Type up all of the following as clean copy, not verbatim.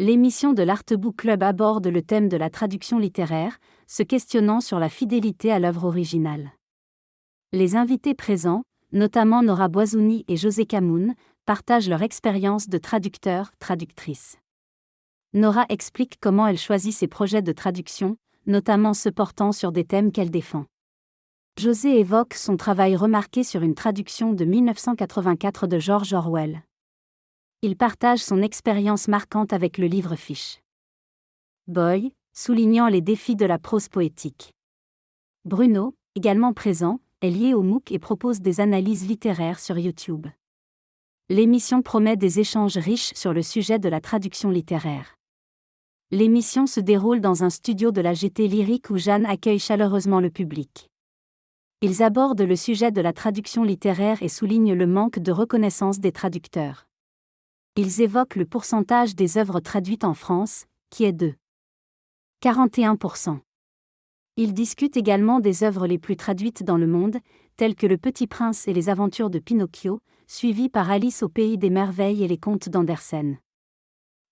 L'émission de l'Artbook Club aborde le thème de la traduction littéraire, se questionnant sur la fidélité à l'œuvre originale. Les invités présents, notamment Nora Boisouni et José Camoun, partagent leur expérience de traducteur-traductrice. Nora explique comment elle choisit ses projets de traduction, notamment ceux portant sur des thèmes qu'elle défend. José évoque son travail remarqué sur une traduction de 1984 de George Orwell. Il partage son expérience marquante avec le livre Fish Boy, soulignant les défis de la prose poétique. Bruno, également présent, est lié au MOOC et propose des analyses littéraires sur YouTube. L'émission promet des échanges riches sur le sujet de la traduction littéraire. L'émission se déroule dans un studio de la Gaîté Lyrique où Jeanne accueille chaleureusement le public. Ils abordent le sujet de la traduction littéraire et soulignent le manque de reconnaissance des traducteurs. Ils évoquent le pourcentage des œuvres traduites en France, qui est de 41%. Ils discutent également des œuvres les plus traduites dans le monde, telles que Le Petit Prince et les aventures de Pinocchio, suivies par Alice au Pays des Merveilles et les contes d'Andersen.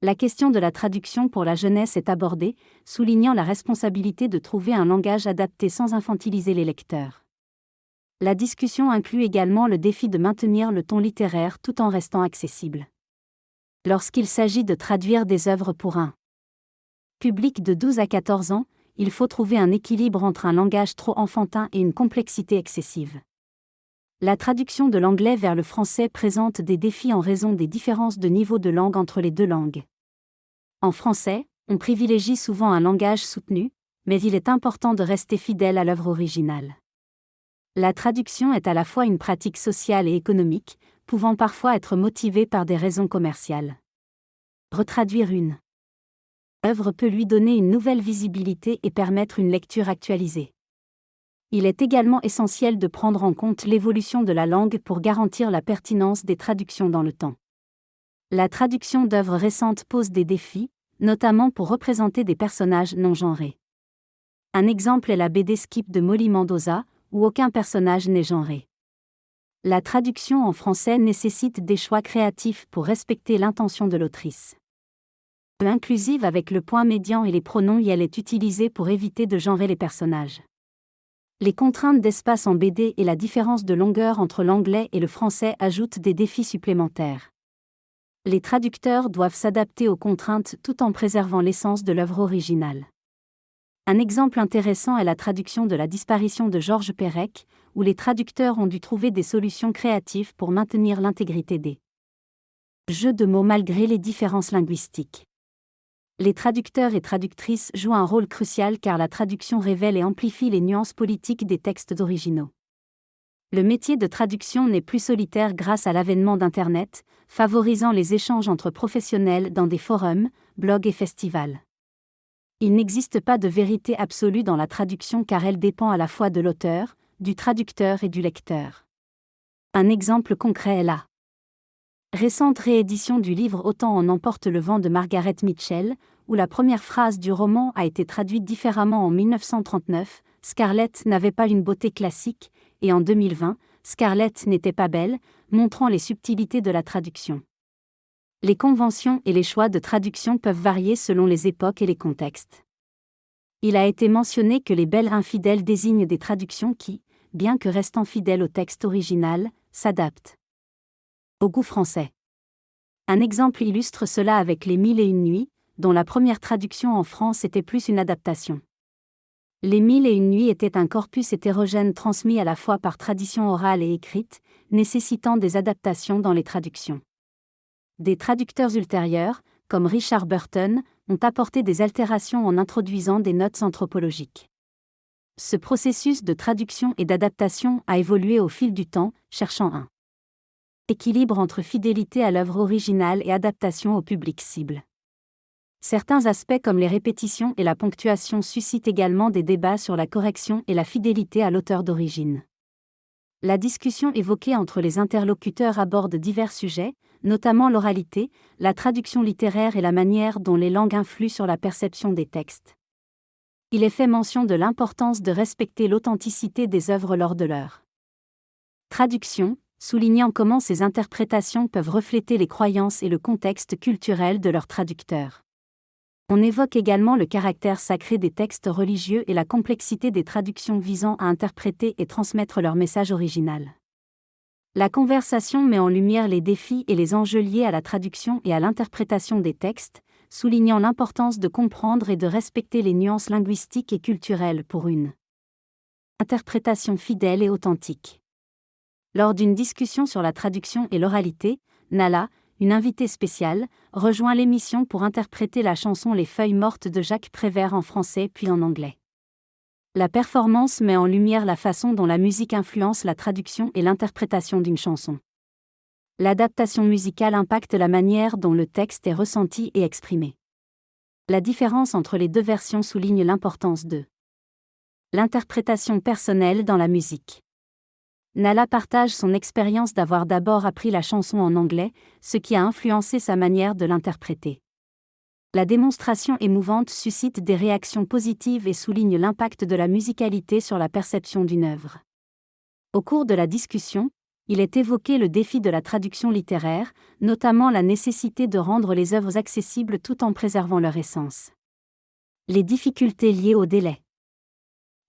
La question de la traduction pour la jeunesse est abordée, soulignant la responsabilité de trouver un langage adapté sans infantiliser les lecteurs. La discussion inclut également le défi de maintenir le ton littéraire tout en restant accessible. Lorsqu'il s'agit de traduire des œuvres pour un public de 12 à 14 ans, il faut trouver un équilibre entre un langage trop enfantin et une complexité excessive. La traduction de l'anglais vers le français présente des défis en raison des différences de niveau de langue entre les deux langues. En français, on privilégie souvent un langage soutenu, mais il est important de rester fidèle à l'œuvre originale. La traduction est à la fois une pratique sociale et économique, pouvant parfois être motivée par des raisons commerciales. Retraduire une œuvre peut lui donner une nouvelle visibilité et permettre une lecture actualisée. Il est également essentiel de prendre en compte l'évolution de la langue pour garantir la pertinence des traductions dans le temps. La traduction d'œuvres récentes pose des défis, notamment pour représenter des personnages non genrés. Un exemple est la BD Skip de Molly Mendoza, où aucun personnage n'est genré. La traduction en français nécessite des choix créatifs pour respecter l'intention de l'autrice. Inclusive avec le point médian et les pronoms y elle est utilisée pour éviter de genrer les personnages. Les contraintes d'espace en BD et la différence de longueur entre l'anglais et le français ajoutent des défis supplémentaires. Les traducteurs doivent s'adapter aux contraintes tout en préservant l'essence de l'œuvre originale. Un exemple intéressant est la traduction de La disparition de Georges Perec, où les traducteurs ont dû trouver des solutions créatives pour maintenir l'intégrité des jeux de mots malgré les différences linguistiques. Les traducteurs et traductrices jouent un rôle crucial car la traduction révèle et amplifie les nuances politiques des textes originaux. Le métier de traduction n'est plus solitaire grâce à l'avènement d'Internet, favorisant les échanges entre professionnels dans des forums, blogs et festivals. Il n'existe pas de vérité absolue dans la traduction car elle dépend à la fois de l'auteur, du traducteur et du lecteur. Un exemple concret est la récente réédition du livre Autant en emporte le vent de Margaret Mitchell, où la première phrase du roman a été traduite différemment en 1939, Scarlett n'avait pas une beauté classique, et en 2020, Scarlett n'était pas belle, montrant les subtilités de la traduction. Les conventions et les choix de traduction peuvent varier selon les époques et les contextes. Il a été mentionné que les belles infidèles désignent des traductions qui, bien que restant fidèles au texte original, s'adaptent au goût français. Un exemple illustre cela avec Les Mille et une nuits, dont la première traduction en France était plus une adaptation. Les Mille et une nuits était un corpus hétérogène transmis à la fois par tradition orale et écrite, nécessitant des adaptations dans les traductions. Des traducteurs ultérieurs, comme Richard Burton, ont apporté des altérations en introduisant des notes anthropologiques. Ce processus de traduction et d'adaptation a évolué au fil du temps, cherchant un équilibre entre fidélité à l'œuvre originale et adaptation au public cible. Certains aspects comme les répétitions et la ponctuation suscitent également des débats sur la correction et la fidélité à l'auteur d'origine. La discussion évoquée entre les interlocuteurs aborde divers sujets, notamment l'oralité, la traduction littéraire et la manière dont les langues influent sur la perception des textes. Il est fait mention de l'importance de respecter l'authenticité des œuvres lors de leur traduction, soulignant comment ces interprétations peuvent refléter les croyances et le contexte culturel de leurs traducteurs. On évoque également le caractère sacré des textes religieux et la complexité des traductions visant à interpréter et transmettre leur message original. La conversation met en lumière les défis et les enjeux liés à la traduction et à l'interprétation des textes, soulignant l'importance de comprendre et de respecter les nuances linguistiques et culturelles pour une interprétation fidèle et authentique. Lors d'une discussion sur la traduction et l'oralité, Nala, une invitée spéciale, rejoint l'émission pour interpréter la chanson Les Feuilles mortes de Jacques Prévert en français puis en anglais. La performance met en lumière la façon dont la musique influence la traduction et l'interprétation d'une chanson. L'adaptation musicale impacte la manière dont le texte est ressenti et exprimé. La différence entre les deux versions souligne l'importance de l'interprétation personnelle dans la musique. Nala partage son expérience d'avoir d'abord appris la chanson en anglais, ce qui a influencé sa manière de l'interpréter. La démonstration émouvante suscite des réactions positives et souligne l'impact de la musicalité sur la perception d'une œuvre. Au cours de la discussion, il est évoqué le défi de la traduction littéraire, notamment la nécessité de rendre les œuvres accessibles tout en préservant leur essence. Les difficultés liées au délai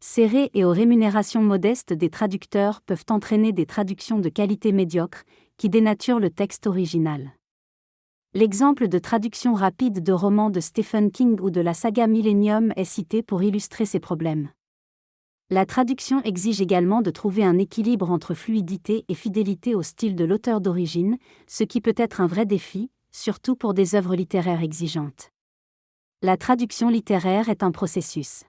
serré et aux rémunérations modestes des traducteurs peuvent entraîner des traductions de qualité médiocre, qui dénaturent le texte original. L'exemple de traduction rapide de romans de Stephen King ou de la saga Millennium est cité pour illustrer ces problèmes. La traduction exige également de trouver un équilibre entre fluidité et fidélité au style de l'auteur d'origine, ce qui peut être un vrai défi, surtout pour des œuvres littéraires exigeantes. La traduction littéraire est un processus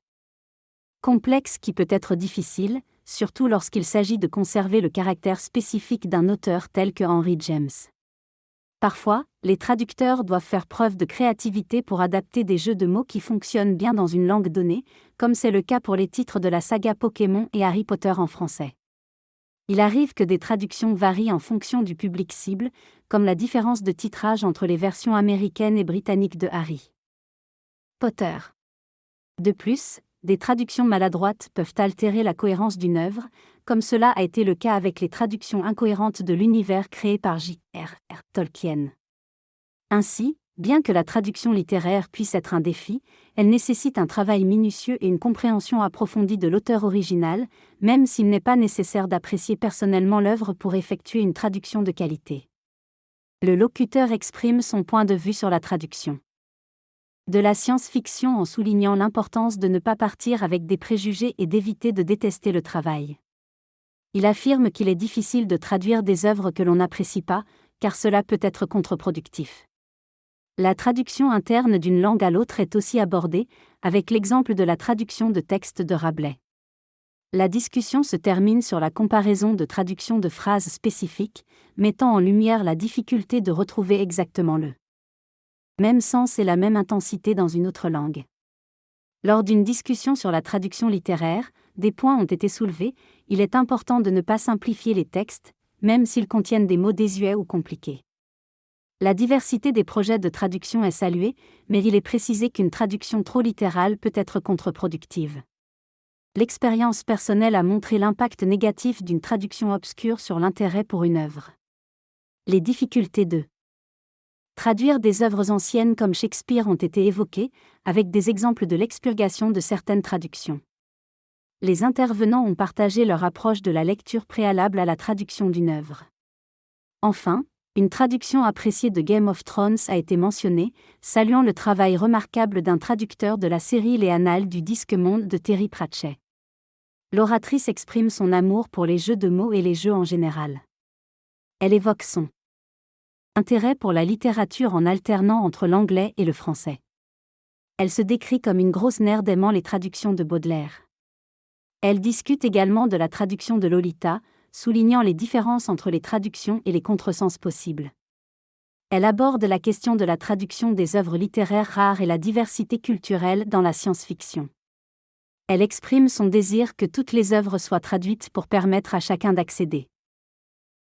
complexe qui peut être difficile, surtout lorsqu'il s'agit de conserver le caractère spécifique d'un auteur tel que Henry James. Parfois, les traducteurs doivent faire preuve de créativité pour adapter des jeux de mots qui fonctionnent bien dans une langue donnée, comme c'est le cas pour les titres de la saga Pokémon et Harry Potter en français. Il arrive que des traductions varient en fonction du public cible, comme la différence de titrage entre les versions américaines et britanniques de Harry Potter. De plus, des traductions maladroites peuvent altérer la cohérence d'une œuvre, comme cela a été le cas avec les traductions incohérentes de l'univers créé par J.R.R. Tolkien. Ainsi, bien que la traduction littéraire puisse être un défi, elle nécessite un travail minutieux et une compréhension approfondie de l'auteur original, même s'il n'est pas nécessaire d'apprécier personnellement l'œuvre pour effectuer une traduction de qualité. Le locuteur exprime son point de vue sur la traduction de la science-fiction en soulignant l'importance de ne pas partir avec des préjugés et d'éviter de détester le travail. Il affirme qu'il est difficile de traduire des œuvres que l'on n'apprécie pas, car cela peut être contre-productif. La traduction interne d'une langue à l'autre est aussi abordée, avec l'exemple de la traduction de textes de Rabelais. La discussion se termine sur la comparaison de traduction de phrases spécifiques, mettant en lumière la difficulté de retrouver exactement le même sens et la même intensité dans une autre langue. Lors d'une discussion sur la traduction littéraire, des points ont été soulevés. Il est important de ne pas simplifier les textes, même s'ils contiennent des mots désuets ou compliqués. La diversité des projets de traduction est saluée, mais il est précisé qu'une traduction trop littérale peut être contre-productive. L'expérience personnelle a montré l'impact négatif d'une traduction obscure sur l'intérêt pour une œuvre. Les difficultés de traduire des œuvres anciennes comme Shakespeare ont été évoquées, avec des exemples de l'expurgation de certaines traductions. Les intervenants ont partagé leur approche de la lecture préalable à la traduction d'une œuvre. Enfin, une traduction appréciée de Game of Thrones a été mentionnée, saluant le travail remarquable d'un traducteur de la série Les Annales du Disque-Monde de Terry Pratchett. L'oratrice exprime son amour pour les jeux de mots et les jeux en général. Elle évoque son intérêt pour la littérature en alternant entre l'anglais et le français. Elle se décrit comme une grosse nerd aimant les traductions de Baudelaire. Elle discute également de la traduction de Lolita, soulignant les différences entre les traductions et les contresens possibles. Elle aborde la question de la traduction des œuvres littéraires rares et la diversité culturelle dans la science-fiction. Elle exprime son désir que toutes les œuvres soient traduites pour permettre à chacun d'accéder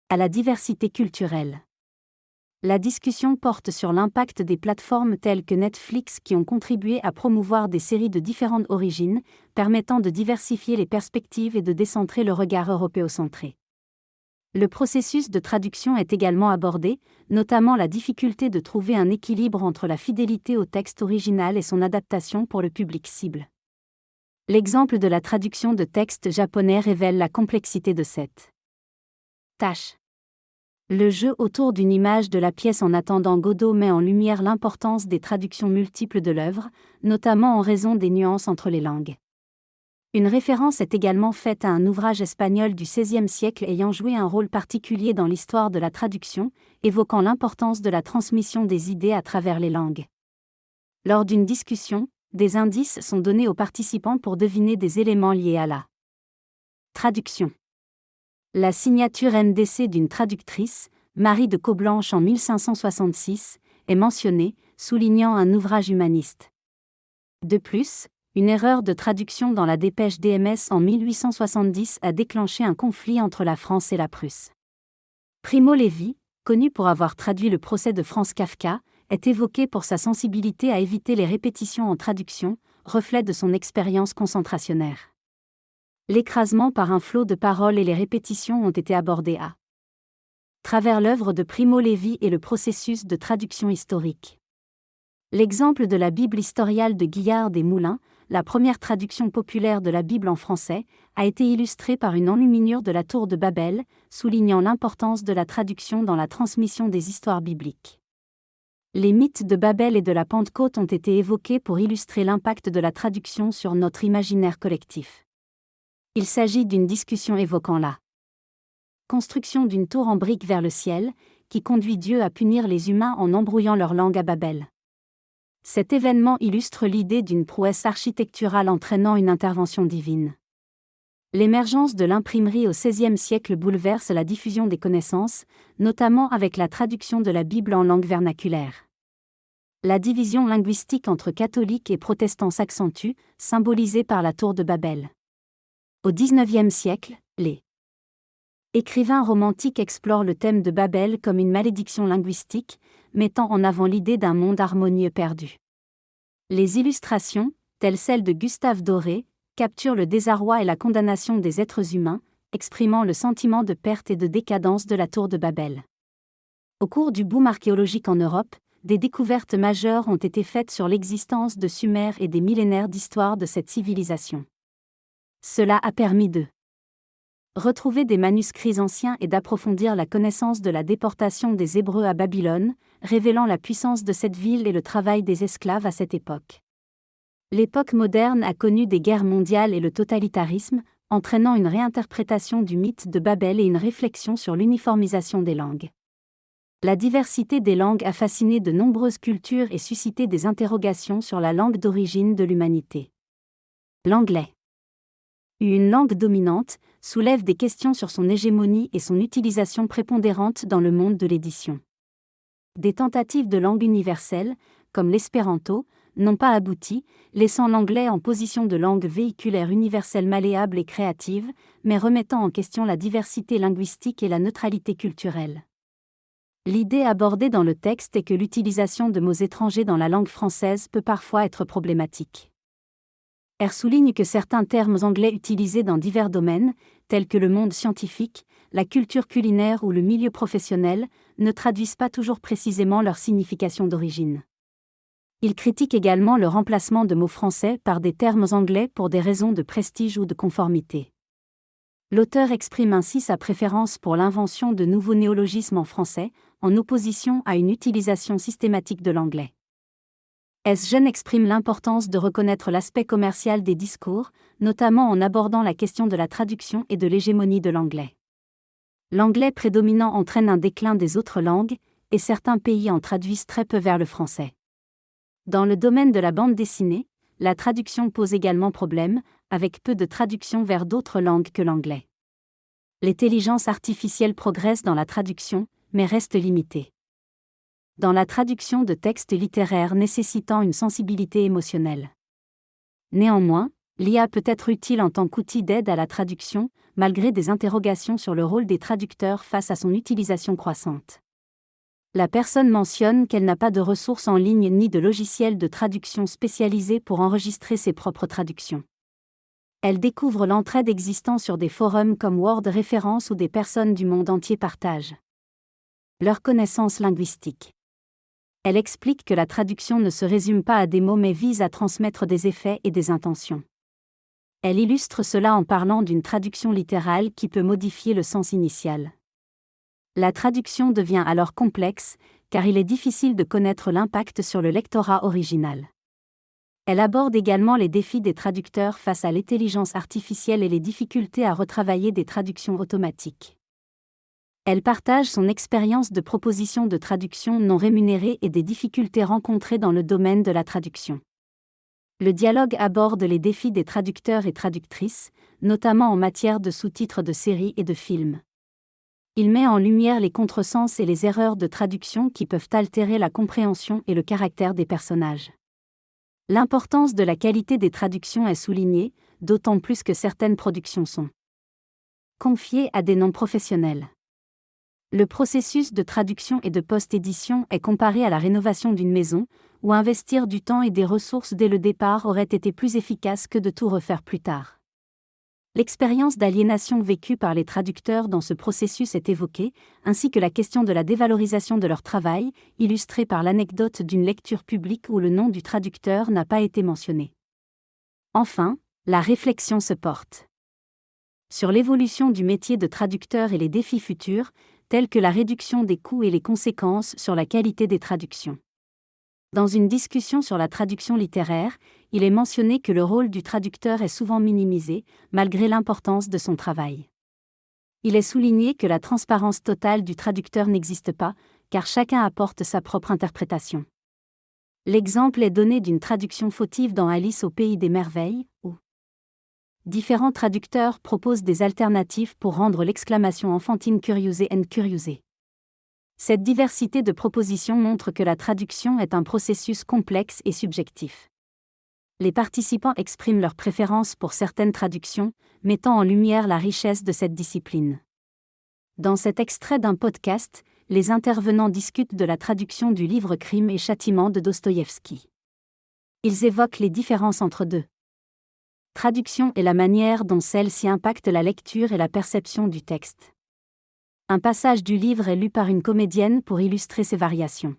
à la diversité culturelle. La discussion porte sur l'impact des plateformes telles que Netflix qui ont contribué à promouvoir des séries de différentes origines, permettant de diversifier les perspectives et de décentrer le regard européocentré. Le processus de traduction est également abordé, notamment la difficulté de trouver un équilibre entre la fidélité au texte original et son adaptation pour le public cible. L'exemple de la traduction de textes japonais révèle la complexité de cette tâche. Le jeu autour d'une image de la pièce En attendant Godot met en lumière l'importance des traductions multiples de l'œuvre, notamment en raison des nuances entre les langues. Une référence est également faite à un ouvrage espagnol du XVIe siècle ayant joué un rôle particulier dans l'histoire de la traduction, évoquant l'importance de la transmission des idées à travers les langues. Lors d'une discussion, des indices sont donnés aux participants pour deviner des éléments liés à la traduction. La signature MDC d'une traductrice, Marie de Coblanche en 1566, est mentionnée, soulignant un ouvrage humaniste. De plus, une erreur de traduction dans la dépêche DMS en 1870 a déclenché un conflit entre la France et la Prusse. Primo Levi, connu pour avoir traduit le procès de Franz Kafka, est évoqué pour sa sensibilité à éviter les répétitions en traduction, reflet de son expérience concentrationnaire. L'écrasement par un flot de paroles et les répétitions ont été abordés à travers l'œuvre de Primo Levi et le processus de traduction historique. L'exemple de la Bible historiale de Guillard des Moulins, la première traduction populaire de la Bible en français, a été illustré par une enluminure de la Tour de Babel, soulignant l'importance de la traduction dans la transmission des histoires bibliques. Les mythes de Babel et de la Pentecôte ont été évoqués pour illustrer l'impact de la traduction sur notre imaginaire collectif. Il s'agit d'une discussion évoquant la construction d'une tour en briques vers le ciel, qui conduit Dieu à punir les humains en embrouillant leur langue à Babel. Cet événement illustre l'idée d'une prouesse architecturale entraînant une intervention divine. L'émergence de l'imprimerie au XVIe siècle bouleverse la diffusion des connaissances, notamment avec la traduction de la Bible en langue vernaculaire. La division linguistique entre catholiques et protestants s'accentue, symbolisée par la tour de Babel. Au XIXe siècle, les écrivains romantiques explorent le thème de Babel comme une malédiction linguistique, mettant en avant l'idée d'un monde harmonieux perdu. Les illustrations, telles celles de Gustave Doré, capturent le désarroi et la condamnation des êtres humains, exprimant le sentiment de perte et de décadence de la tour de Babel. Au cours du boom archéologique en Europe, des découvertes majeures ont été faites sur l'existence de Sumer et des millénaires d'histoire de cette civilisation. Cela a permis de retrouver des manuscrits anciens et d'approfondir la connaissance de la déportation des Hébreux à Babylone, révélant la puissance de cette ville et le travail des esclaves à cette époque. L'époque moderne a connu des guerres mondiales et le totalitarisme, entraînant une réinterprétation du mythe de Babel et une réflexion sur l'uniformisation des langues. La diversité des langues a fasciné de nombreuses cultures et suscité des interrogations sur la langue d'origine de l'humanité. L'anglais, une langue dominante, soulève des questions sur son hégémonie et son utilisation prépondérante dans le monde de l'édition. Des tentatives de langue universelle, comme l'espéranto, n'ont pas abouti, laissant l'anglais en position de langue véhiculaire universelle malléable et créative, mais remettant en question la diversité linguistique et la neutralité culturelle. L'idée abordée dans le texte est que l'utilisation de mots étrangers dans la langue française peut parfois être problématique. R souligne que certains termes anglais utilisés dans divers domaines, tels que le monde scientifique, la culture culinaire ou le milieu professionnel, ne traduisent pas toujours précisément leur signification d'origine. Il critique également le remplacement de mots français par des termes anglais pour des raisons de prestige ou de conformité. L'auteur exprime ainsi sa préférence pour l'invention de nouveaux néologismes en français, en opposition à une utilisation systématique de l'anglais. Jeune exprime l'importance de reconnaître l'aspect commercial des discours, notamment en abordant la question de la traduction et de l'hégémonie de l'anglais. L'anglais prédominant entraîne un déclin des autres langues, et certains pays en traduisent très peu vers le français. Dans le domaine de la bande dessinée, la traduction pose également problème, avec peu de traduction vers d'autres langues que l'anglais. L'intelligence artificielle progresse dans la traduction, mais reste limitée. Dans la traduction de textes littéraires nécessitant une sensibilité émotionnelle. Néanmoins, l'IA peut être utile en tant qu'outil d'aide à la traduction, malgré des interrogations sur le rôle des traducteurs face à son utilisation croissante. La personne mentionne qu'elle n'a pas de ressources en ligne ni de logiciels de traduction spécialisés pour enregistrer ses propres traductions. Elle découvre l'entraide existant sur des forums comme Word Référence où des personnes du monde entier partagent leurs connaissances linguistiques. Elle explique que la traduction ne se résume pas à des mots mais vise à transmettre des effets et des intentions. Elle illustre cela en parlant d'une traduction littérale qui peut modifier le sens initial. La traduction devient alors complexe, car il est difficile de connaître l'impact sur le lectorat original. Elle aborde également les défis des traducteurs face à l'intelligence artificielle et les difficultés à retravailler des traductions automatiques. Elle partage son expérience de proposition de traduction non rémunérée et des difficultés rencontrées dans le domaine de la traduction. Le dialogue aborde les défis des traducteurs et traductrices, notamment en matière de sous-titres de séries et de films. Il met en lumière les contresens et les erreurs de traduction qui peuvent altérer la compréhension et le caractère des personnages. L'importance de la qualité des traductions est soulignée, d'autant plus que certaines productions sont confiées à des non-professionnels. Le processus de traduction et de post-édition est comparé à la rénovation d'une maison, où investir du temps et des ressources dès le départ aurait été plus efficace que de tout refaire plus tard. L'expérience d'aliénation vécue par les traducteurs dans ce processus est évoquée, ainsi que la question de la dévalorisation de leur travail, illustrée par l'anecdote d'une lecture publique où le nom du traducteur n'a pas été mentionné. Enfin, la réflexion se porte sur l'évolution du métier de traducteur et les défis futurs, tels que la réduction des coûts et les conséquences sur la qualité des traductions. Dans une discussion sur la traduction littéraire, il est mentionné que le rôle du traducteur est souvent minimisé, malgré l'importance de son travail. Il est souligné que la transparence totale du traducteur n'existe pas, car chacun apporte sa propre interprétation. L'exemple est donné d'une traduction fautive dans Alice au pays des merveilles, où différents traducteurs proposent des alternatives pour rendre l'exclamation enfantine curiosé and curiosé. Cette diversité de propositions montre que la traduction est un processus complexe et subjectif. Les participants expriment leurs préférences pour certaines traductions, mettant en lumière la richesse de cette discipline. Dans cet extrait d'un podcast, les intervenants discutent de la traduction du livre Crime et Châtiment de Dostoïevski. Ils évoquent les différences entre deux traductions et la manière dont celle-ci impacte la lecture et la perception du texte. Un passage du livre est lu par une comédienne pour illustrer ces variations.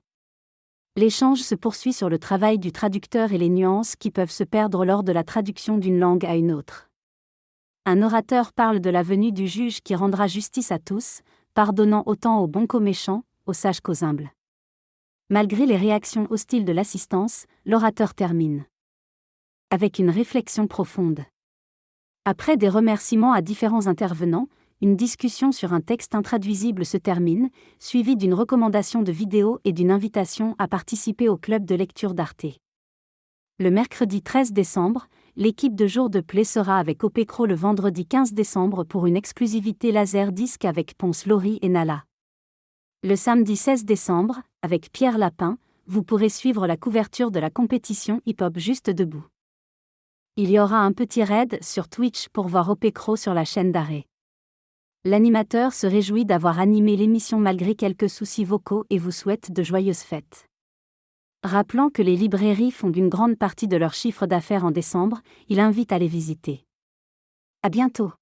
L'échange se poursuit sur le travail du traducteur et les nuances qui peuvent se perdre lors de la traduction d'une langue à une autre. Un orateur parle de la venue du juge qui rendra justice à tous, pardonnant autant aux bons qu'aux méchants, aux sages qu'aux humbles. Malgré les réactions hostiles de l'assistance, l'orateur termine avec une réflexion profonde. Après des remerciements à différents intervenants, une discussion sur un texte intraduisible se termine, suivie d'une recommandation de vidéo et d'une invitation à participer au club de lecture d'Arte. Le mercredi 13 décembre, l'équipe de Jour de Play sera avec Opécro le vendredi 15 décembre pour une exclusivité Laserdisc avec Ponce Lori et Nala. Le samedi 16 décembre, avec Pierre Lapin, vous pourrez suivre la couverture de la compétition hip-hop Juste Debout. Il y aura un petit raid sur Twitch pour voir Opécro sur la chaîne d'Arte. L'animateur se réjouit d'avoir animé l'émission malgré quelques soucis vocaux et vous souhaite de joyeuses fêtes. Rappelant que les librairies font une grande partie de leur chiffre d'affaires en décembre, il invite à les visiter. À bientôt.